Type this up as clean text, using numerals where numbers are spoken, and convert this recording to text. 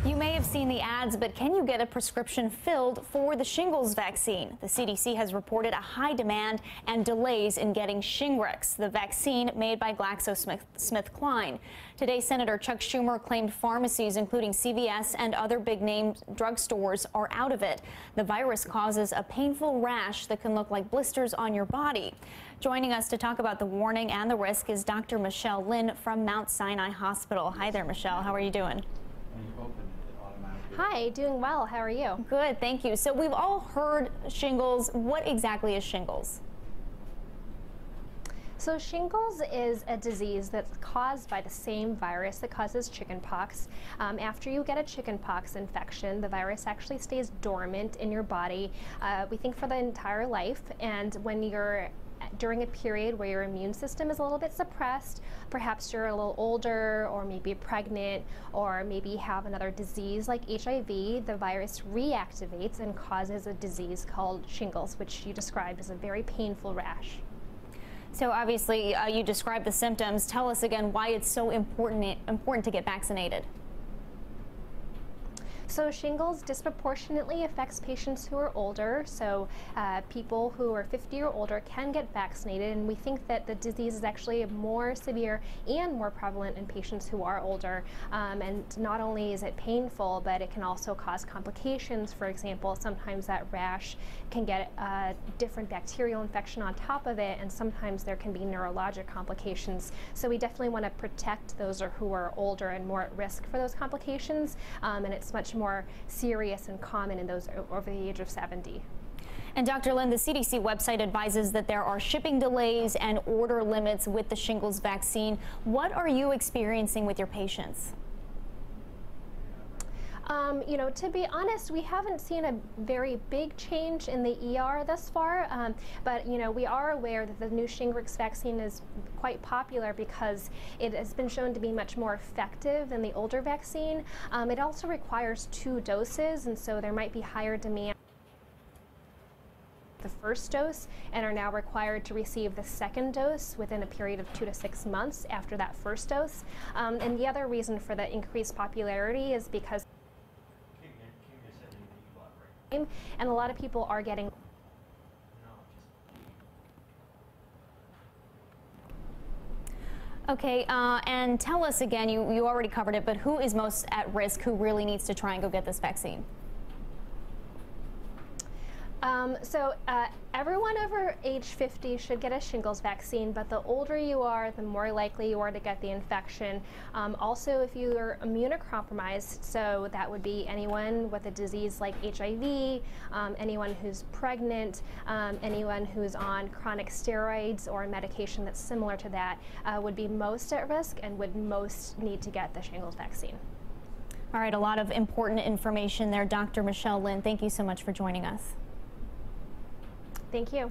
You may have seen the ads, but can you get a prescription filled for the shingles vaccine? The CDC has reported a high demand and delays in getting Shingrix, the vaccine made by GlaxoSmithKline. Today, Senator Chuck Schumer claimed pharmacies, including CVS and other big-name drugstores, are out of it. The virus causes a painful rash that can look like blisters on your body. Joining us to talk about the warning and the risk is Dr. Michele Lynn from Mount Sinai Hospital. Hi there, Michele. How are you doing? Hi, doing well. How are you? Good, thank you. So we've all heard shingles. What exactly is shingles? So shingles is a disease that's caused by the same virus that causes chickenpox. After you get a chickenpox infection, the virus actually stays dormant in your body, we think for the entire life. And when you're during a period where your immune system is a little bit suppressed, perhaps you're a little older or maybe pregnant or maybe have another disease like HIV, the virus reactivates and causes a disease called shingles, which you described as a very painful rash. So obviously you described the symptoms. Tell us again why it's so important to get vaccinated. So shingles disproportionately affects patients who are older, so people who are 50 or older can get vaccinated, and we think that the disease is actually more severe and more prevalent in patients who are older. And not only is it painful, but it can also cause complications. For example, sometimes that rash can get a different bacterial infection on top of it, and sometimes there can be neurologic complications. So we definitely want to protect those who are older and more at risk for those complications, and it's much more serious and common in those over the age of 70. And Dr. Lynn, the CDC website advises that there are shipping delays and order limits with the shingles vaccine. What are you experiencing with your patients? You know, to be honest, we haven't seen a very big change in the ER thus far, but you know, we are aware that the new Shingrix vaccine is quite popular because it has been shown to be much more effective than the older vaccine. It also requires 2 doses, and so there might be higher demand the first dose and are now required to receive the second dose within a period of 2 to 6 months after that first dose. And the other reason for the increased popularity is because and a lot of people are getting Okay, and tell us again, you already covered it, but who is most at risk, who really needs to try and go get this vaccine? Everyone over age 50 should get a shingles vaccine, but the older you are, the more likely you are to get the infection. Also, if you are immunocompromised, so that would be anyone with a disease like HIV, anyone who's pregnant, anyone who's on chronic steroids or a medication that's similar to that, would be most at risk and would most need to get the shingles vaccine. All right, a lot of important information there. Dr. Michele Lynn, thank you so much for joining us. Thank you.